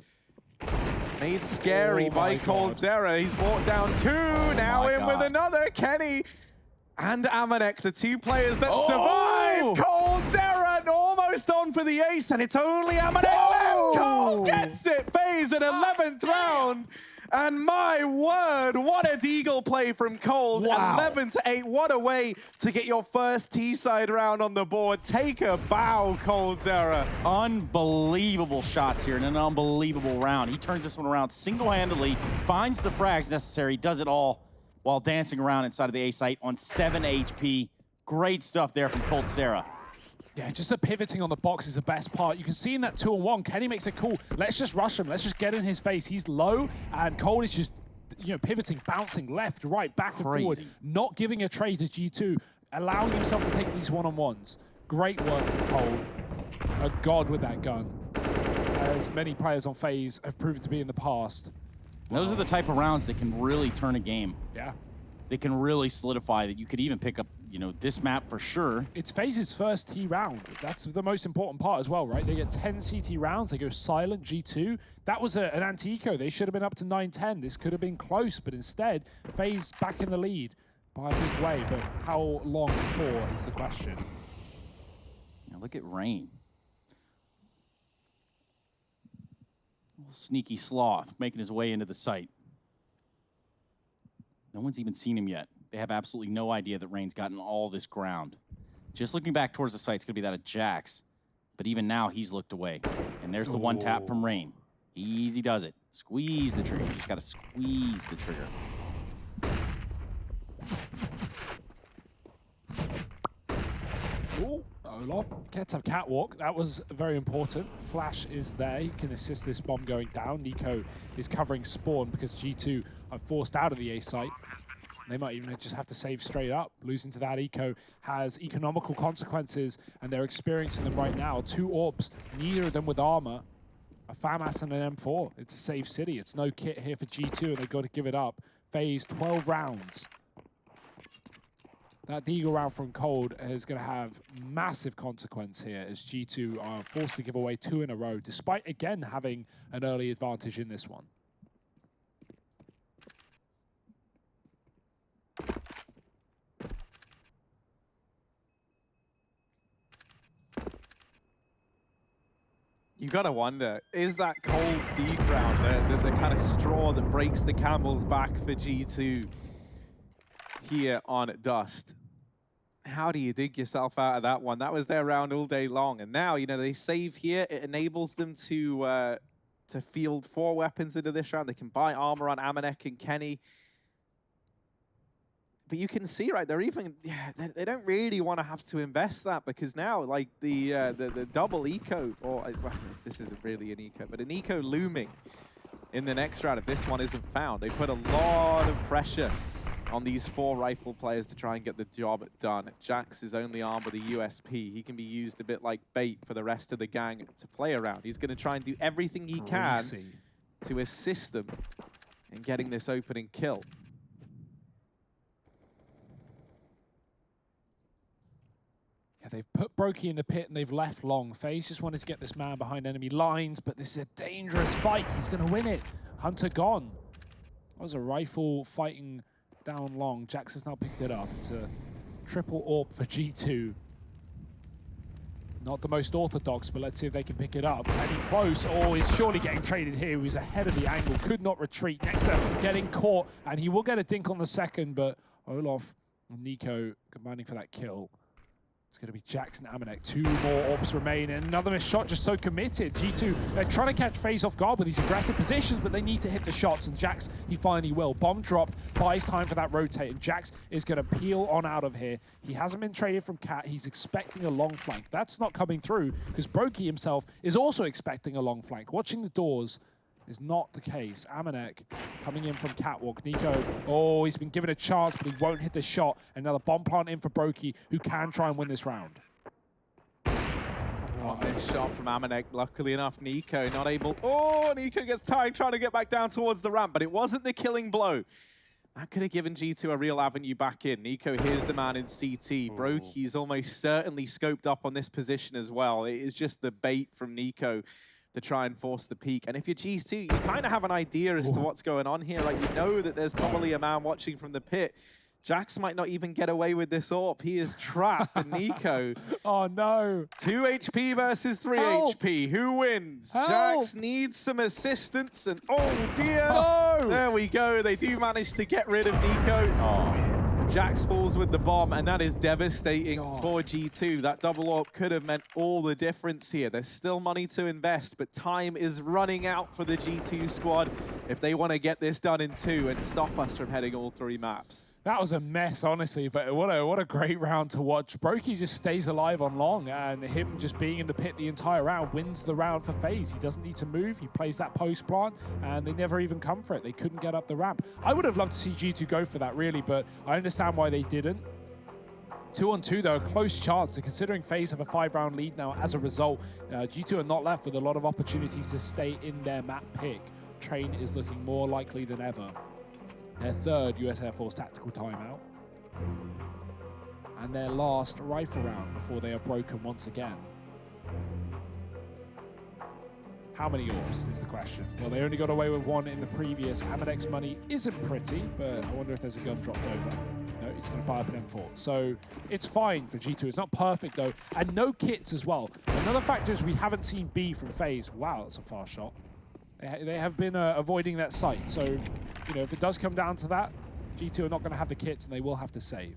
made scary by coldzera. He's walked down 2, now in with another. Kenny and Amanek, the 2 players that survive. coldzera almost on for the ace, and it's only Amanek left. Cold gets it. FaZe at 11th round. And my word, what a Deagle play from Cold. 11-8, what a way to get your first T-side round on the board. Take a bow, coldzera. Unbelievable shots here in an unbelievable round. He turns this one around single-handedly, finds the frags necessary, does it all while dancing around inside of the A site on 7 HP. Great stuff there from coldzera. Yeah, just the pivoting on the box is the best part. You can see in that 2-on-1, Kenny makes it cool. Let's just rush him. Let's just get in his face. He's low, and Cold is just, pivoting, bouncing left, right, back and forward, not giving a trade to G2, allowing himself to take these one-on-ones. Great work from Cold. A god with that gun, as many players on FaZe have proven to be in the past. Those are the type of rounds that can really turn a game. Yeah. They can really solidify that you could even pick up, this map for sure. It's FaZe's first T round. That's the most important part as well, right? They get 10 CT rounds. They go silent, G2. That was an anti-eco. They should have been up to 9-10. This could have been close, but instead, FaZe back in the lead by a big way. But how long before is the question. Now look at Rain. Sneaky sloth making his way into the site. No one's even seen him yet. They have absolutely no idea that Rain's gotten all this ground. Just looking back towards the site, it's going to be that of Jax. But even now, he's looked away. And there's the one tap from Rain. Easy does it. Squeeze the trigger. You just got to squeeze the trigger. Ooh, Olaf gets a catwalk. That was very important. Flash is there. He can assist this bomb going down. Nico is covering spawn because G2 are forced out of the A site. They might even just have to save straight up. Losing to that eco has economical consequences, and they're experiencing them right now. 2 orbs, neither of them with armor. A FAMAS and an M4. It's a safe city. It's no kit here for G2, and they've got to give it up. FaZe, 12 rounds. That Deagle round from Cold is going to have massive consequence here as G2 are forced to give away 2 in a row, despite, again, having an early advantage in this one. You gotta wonder, is that Cold deep round the kind of straw that breaks the camel's back for G2 here on Dust? How do you dig yourself out of that one? That was their round all day long, and now they save here. It enables them to field 4 weapons into this round. They can buy armor on Amanek and Kenny. But you can see, right, they don't really want to have to invest that, because now, like, the double eco, or well, this isn't really an eco, but an eco looming in the next round if this one isn't found. They put a lot of pressure on these 4 rifle players to try and get the job done. Jax is only armed with a USP. He can be used a bit like bait for the rest of the gang to play around. He's going to try and do everything he can to assist them in getting this opening kill. Yeah, they've put Brokey in the pit and they've left long. FaZe just wanted to get this man behind enemy lines, but this is a dangerous fight. He's going to win it. Hunter gone. That was a rifle fighting down long. Jax has now picked it up. It's a triple AWP for G2. Not the most orthodox, but let's see if they can pick it up. Getting close. Oh, he's surely getting traded here. He was ahead of the angle, could not retreat. Nexa getting caught, and he will get a dink on the second, but Olaf and Nico combining for that kill. It's going to be Jax and Amanek. 2 more orbs remain, and another missed shot, just so committed. G2, they're trying to catch FaZe off guard with these aggressive positions, but they need to hit the shots, and Jax, he finally will. Bomb drop, buys time for that rotate, and Jax is going to peel on out of here. He hasn't been traded from Cat. He's expecting a long flank. That's not coming through, because Brokey himself is also expecting a long flank. Watching the doors is not the case. Amanek coming in from catwalk. Nico, oh, he's been given a chance, but he won't hit the shot. Another bomb plant in for Brokey, who can try and win this round. On this shot from Amanek, luckily enough, Nico not able. Oh, Nico gets tired trying to get back down towards the ramp, but it wasn't the killing blow. That could have given G2 a real avenue back in. Nico, here's the man in CT. Brokey's almost certainly scoped up on this position as well. It is just the bait from Nico to try and force the peak. And if you're G2, you kind of have an idea as to what's going on here. Like, you know that there's probably a man watching from the pit. Jax might not even get away with this AWP. He is trapped, and Nico. Oh, no. 2 HP versus 3 HP. Who wins? Jax needs some assistance, and oh dear. No! There we go. They do manage to get rid of Nico. Oh. Jax falls with the bomb, and that is devastating for G2. That double AWP could have meant all the difference here. There's still money to invest, but time is running out for the G2 squad if they want to get this done in 2 and stop us from heading all 3 maps. That was a mess, honestly, but what a great round to watch. Brokey just stays alive on long, and him just being in the pit the entire round wins the round for FaZe. He doesn't need to move. He plays that post plant, and they never even come for it. They couldn't get up the ramp. I would have loved to see G2 go for that, really, but I understand why they didn't. 2-on-2, though, a close chance. Considering FaZe have a 5-round lead now, as a result, G2 are not left with a lot of opportunities to stay in their map pick. Train is looking more likely than ever. Their 3rd US Air Force tactical timeout. And their last rifle round before they are broken once again. How many orbs is the question? Well, they only got away with 1 in the previous. Amadek's money isn't pretty, but I wonder if there's a gun dropped over. No, he's going to buy up an M4. So it's fine for G2. It's not perfect, though. And no kits as well. Another factor is we haven't seen B from FaZe. Wow, that's a fast shot. They have been avoiding that site. So, you know, if it does come down to that, G2 are not going to have the kits and they will have to save.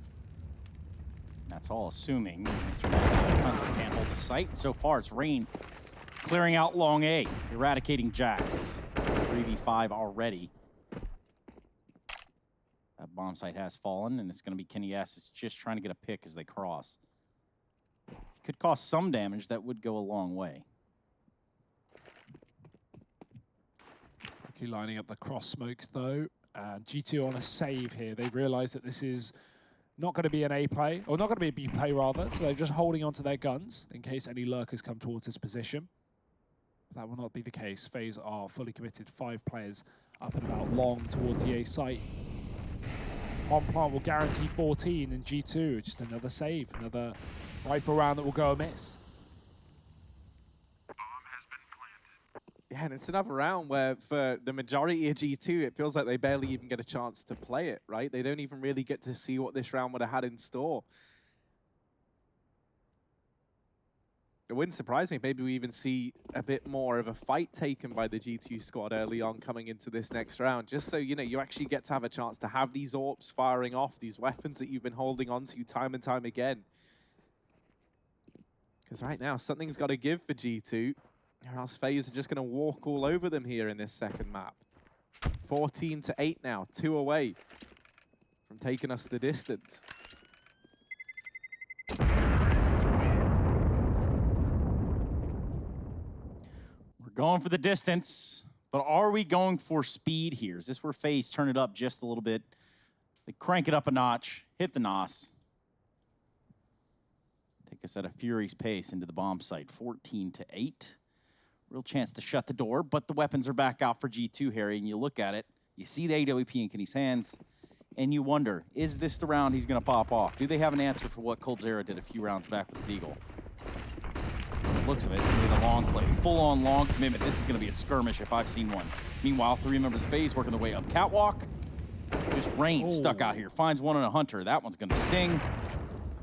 That's all assuming Mr. Max can't hold the site. So far, it's Rain clearing out long A, eradicating Jax. 3v5 already. That bomb site has fallen, and it's going to be Kenny S. It's just trying to get a pick as they cross. If it could cause some damage, that would go a long way. Lining up the cross smokes, though. And G2 on a save here. They've realized that this is not going to be an A play, or not going to be a B play, rather. So they're just holding onto their guns in case any lurkers come towards this position. That will not be the case. FaZe are fully committed. 5 players up and about long towards the A site. On plant will guarantee 14, and G2, just another save, another rifle round that will go amiss. Yeah, and it's another round where for the majority of G2, it feels like they barely even get a chance to play it, right? They don't even really get to see what this round would have had in store. It wouldn't surprise me if maybe we even see a bit more of a fight taken by the G2 squad early on coming into this next round, just so, you know, you actually get to have a chance to have these AWPs firing off, these weapons that you've been holding on to time and time again. Because right now, something's got to give for G2. Or else FaZe are just going to walk all over them here in this second map. 14-8 now, 2 away from taking us the distance. We're going for the distance, but are we going for speed here? Is this where FaZe turn it up just a little bit? They crank it up a notch, hit the NOS. Take us at a furious pace into the bomb site, 14-8. Real chance to shut the door, but the weapons are back out for G2, Harry, and you look at it, you see the AWP in Kenny's hands, and you wonder, is this the round he's going to pop off? Do they have an answer for what Coldzera did a few rounds back with Deagle? Looks of it, it's going to be the long play. Full-on long commitment. This is going to be a skirmish if I've seen one. Meanwhile, 3 members of FaZe working their way up catwalk. Just Rain stuck out here. Finds one on a Hunter. That one's going to sting.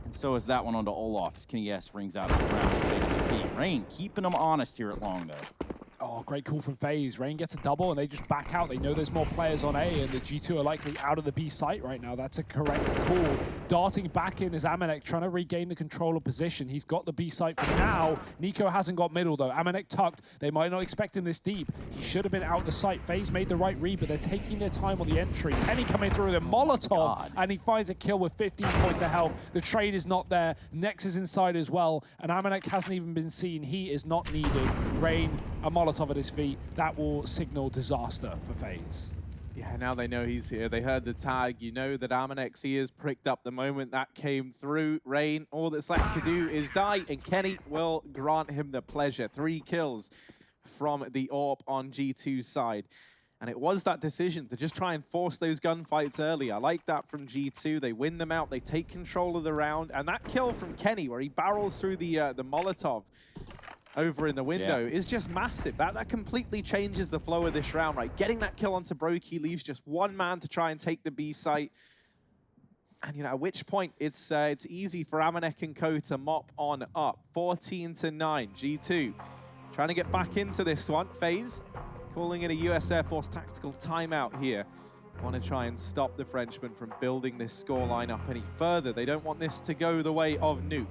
And so is that one onto Olaf as Kenny S rings out of the round and saving the feet. Rain keeping them honest here at long, though. Oh, great call from FaZe. Rain gets a double, and they just back out. They know there's more players on A, and the G2 are likely out of the B site right now. That's a correct call. Darting back in is Amanek, trying to regain the control of position. He's got the B site for now. Nico hasn't got middle, though. Amanek tucked. They might not expect him this deep. He should have been out of the site. FaZe made the right read, but they're taking their time on the entry. Penny coming through the Molotov, and he finds a kill with 15 points of health. The trade is not there. Nex is inside as well, and Amanek hasn't even been seen. He is not needed. Rain, a Molotov at his feet. That will signal disaster for FaZe. Yeah, now they know he's here. They heard the tag. You know that Amaneck's ears pricked up the moment that came through. Rain, all that's left to do is die, and Kenny will grant him the pleasure. 3 kills from the AWP on G2's side. And it was that decision to just try and force those gunfights early. I like that from G2. They win them out. They take control of the round. And that kill from Kenny, where he barrels through the Molotov over in the window, is just massive. That completely changes the flow of this round, right? Getting that kill onto Brokey leaves just one man to try and take the B site. And, you know, at which point it's easy for Amaneck and co to mop on up. 14-9, G2 trying to get back into this one. FaZe calling in a US Air Force tactical timeout here. Want to try and stop the Frenchman from building this scoreline up any further. They don't want this to go the way of Nuke.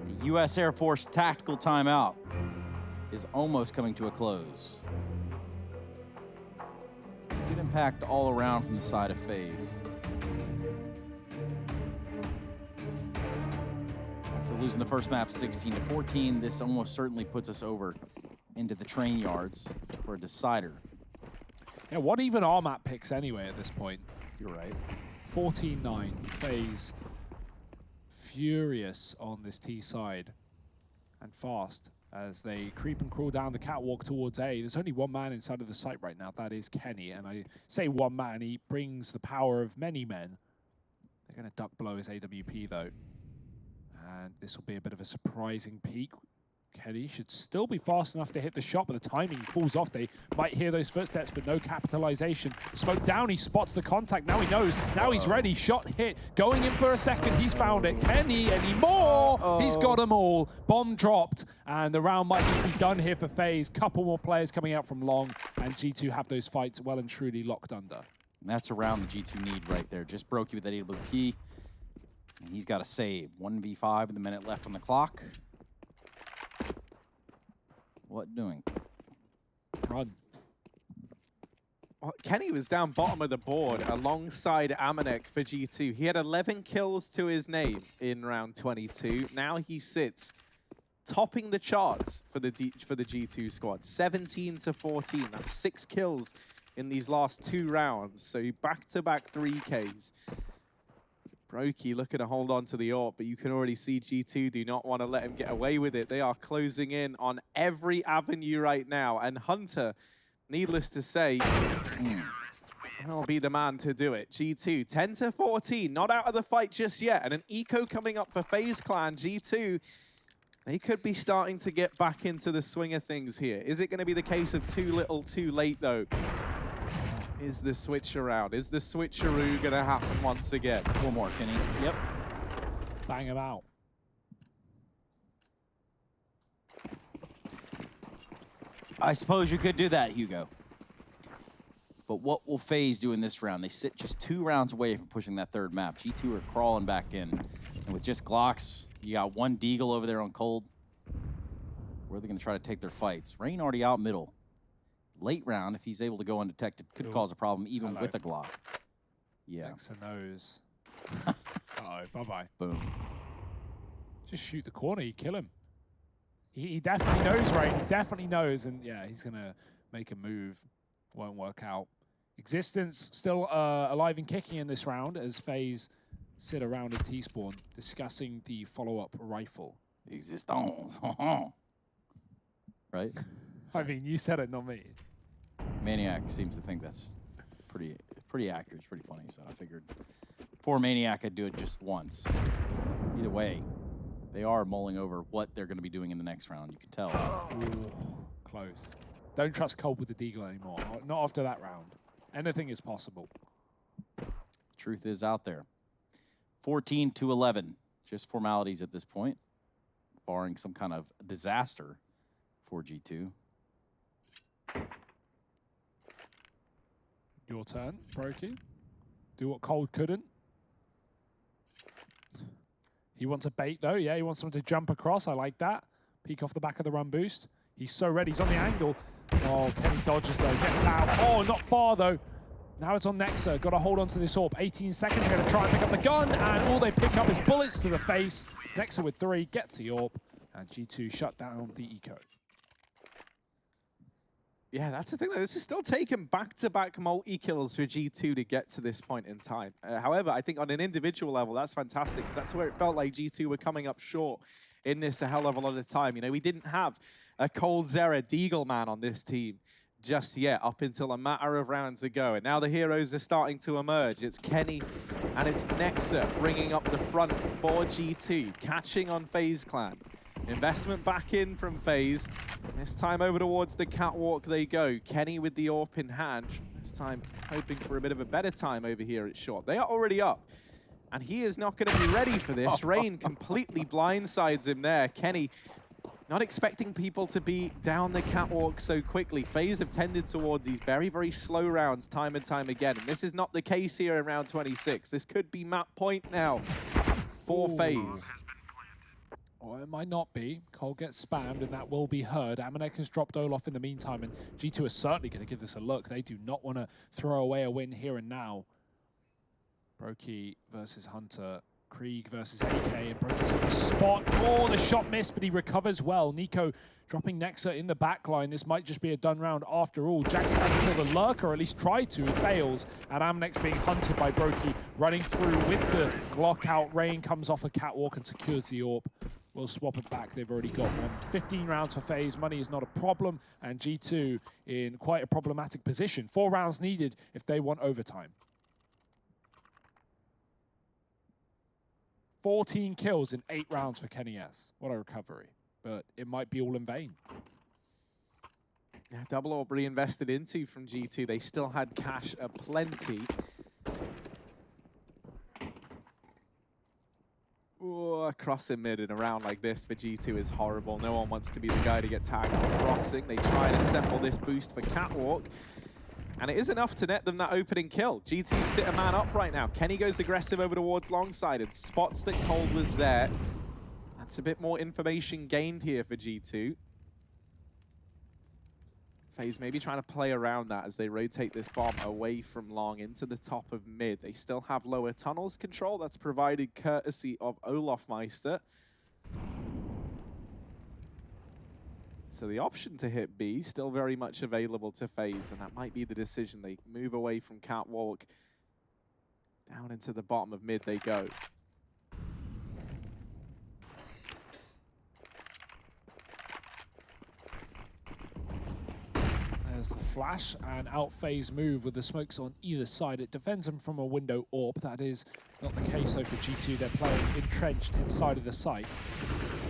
The US Air Force tactical timeout is almost coming to a close. Good impact all around from the side of FaZe. After losing the first map 16-14, this almost certainly puts us over into the train yards for a decider. Yeah, what even are map picks anyway at this point? You're right. 14-9, FaZe furious on this T side and fast as they creep and crawl down the catwalk towards A. There's only one man inside of the site right now. That is Kenny. And I say one man, he brings the power of many men. They're going to duck below his AWP though. And this will be a bit of a surprising peak. Kenny should still be fast enough to hit the shot, but the timing falls off. They might hear those footsteps, but no capitalization. Smoke down, he spots the contact. Now he knows. Now he's ready. Shot hit. Going in for a second. He's found it. Kenny anymore. He's got them all. Bomb dropped, and the round might just be done here for FaZe. Couple more players coming out from long, and G2 have those fights well and truly locked under. And that's around the G2 need right there. Just Brokey with that AWP. And he's got a save. 1v5 with a minute left on the clock. What doing? Run. Well, Kenny was down bottom of the board alongside Amaneck for G2. He had 11 kills to his name in round 22. Now he sits topping the charts for the G2 squad. 17-14. That's 6 kills in these last 2 rounds. So back-to-back 3Ks. Brokey looking to hold on to the AWP, but you can already see G2 do not want to let him get away with it. They are closing in on every avenue right now. And Hunter, needless to say, will be the man to do it. G2, 10-14, not out of the fight just yet. And an eco coming up for FaZe Clan. G2, they could be starting to get back into the swing of things here. Is it going to be the case of too little, too late, though? Is the switch around? Is the switcheroo going to happen once again? One more, Kenny. Yep. Bang him out. I suppose you could do that, Hugo. But what will FaZe do in this round? They sit just 2 rounds away from pushing that 3rd map. G2 are crawling back in. And with just Glocks, you got one Deagle over there on cold. Where are they going to try to take their fights? Rain already out middle. Late round, if he's able to go undetected, could cause a problem even with a Glock. Yeah. Thanks to nose. Uh-oh, bye-bye. Boom. Just shoot the corner, you kill him. He definitely knows, right? He definitely knows, and yeah, he's going to make a move. Won't work out. Existence still alive and kicking in this round as FaZe sit around at T-spawn discussing the follow-up rifle. Existence. Right? I mean, you said it, not me. Maniac seems to think that's pretty accurate. It's pretty funny, so I figured for Maniac I'd do it just once. Either way, they are mulling over what they're going to be doing in the next round. You can tell. Ooh, close. Don't trust Cold with the Deagle anymore. Not after that round. Anything is possible. Truth is out there. 14-11. Just formalities at this point, barring some kind of disaster for G2. Your turn, Brokey. Do what Cold couldn't. He wants a bait, though. Yeah, he wants someone to jump across. I like that. Peek off the back of the run boost. He's so ready. He's on the angle. Oh, Kenny dodges, though. Gets out. Oh, not far, though. Now it's on Nexa. Got to hold on to this AWP. 18 seconds. Going to try and pick up the gun. And all they pick up is bullets to the face. Nexa with 3. Gets the AWP. And G2 shut down the eco. Yeah, that's the thing. This is still taking back-to-back multi-kills for G2 to get to this point in time. However, I think on an individual level, that's fantastic, because that's where it felt like G2 were coming up short in this a hell of a lot of time. You know, we didn't have a Cold Zera Deagle man on this team just yet, up until a matter of rounds ago. And now the heroes are starting to emerge. It's Kenny and it's Nexa bringing up the front for G2, catching on FaZe Clan. Investment back in from FaZe. This time over towards the catwalk they go. Kenny with the AWP in hand. This time hoping for a bit of a better time over here at short. They are already up. And he is not going to be ready for this. Rain completely blindsides him there. Kenny not expecting people to be down the catwalk so quickly. FaZe have tended towards these very, very slow rounds time and time again. And this is not the case here in round 26. This could be map point now for FaZe. Or it might not be. Cole gets spammed, and that will be heard. Amanek has dropped Olaf in the meantime, and G2 is certainly going to give this a look. They do not want to throw away a win here and now. Brokey versus Hunter. Krieg versus AK, and Brokey's on the spot. Oh, the shot missed, but he recovers well. Nico dropping Nexa in the back line. This might just be a done round after all. Jack's trying to kill the lurker, or at least try to. It fails, and Amnek's being hunted by Brokey, running through with the Glock out. Rain comes off a catwalk and secures the AWP. We'll swap it back. They've already got one. 15 rounds for FaZe. Money is not a problem, and G2 in quite a problematic position. 4 rounds needed if they want overtime. 14 kills in 8 rounds for Kenny S. What a recovery. But it might be all in vain. Yeah, double AWP reinvested into from G2. They still had cash aplenty. Ooh, crossing mid in a round like this for G2 is horrible. No one wants to be the guy to get tagged for crossing. They try and assemble this boost for catwalk. And it is enough to net them that opening kill. G2 sit a man up right now. Kenny goes aggressive over towards longside and spots that Cold was there. That's a bit more information gained here for G2. FaZe maybe trying to play around that as they rotate this bomb away from long into the top of mid. They still have lower tunnels control. That's provided courtesy of Olofmeister. So the option to hit B still very much available to FaZe, and that might be the decision. They move away from catwalk. Down into the bottom of mid they go. There's the flash and out FaZe move with the smokes on either side. It defends them from a window AWP. That is not the case though for G2. They're playing entrenched inside of the site.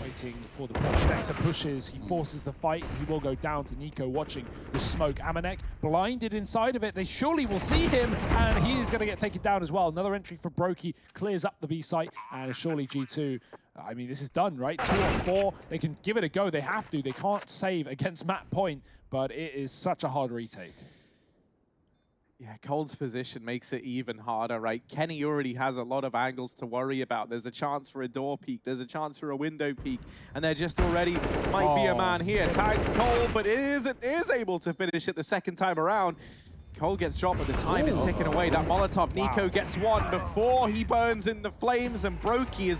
Waiting for the push. Nexa pushes, he forces the fight, and he will go down to Nico watching the smoke. Amanek blinded inside of it. They surely will see him, and he is going to get taken down as well. Another entry for Brokey clears up the B site, and surely G2, I mean, this is done, right? 2 on 4, they can give it a go. They have to. They can't save against Matt Point, but it is such a hard retake. Yeah, Cold's position makes it even harder, right? Kenny already has a lot of angles to worry about. There's a chance for a door peek. There's a chance for a window peek. And there just already might be a man here. Tags Cole, but is able to finish it the second time around. Cole gets dropped, but the time is ticking away. That Molotov, Nico gets one before he burns in the flames, and Brokey is there.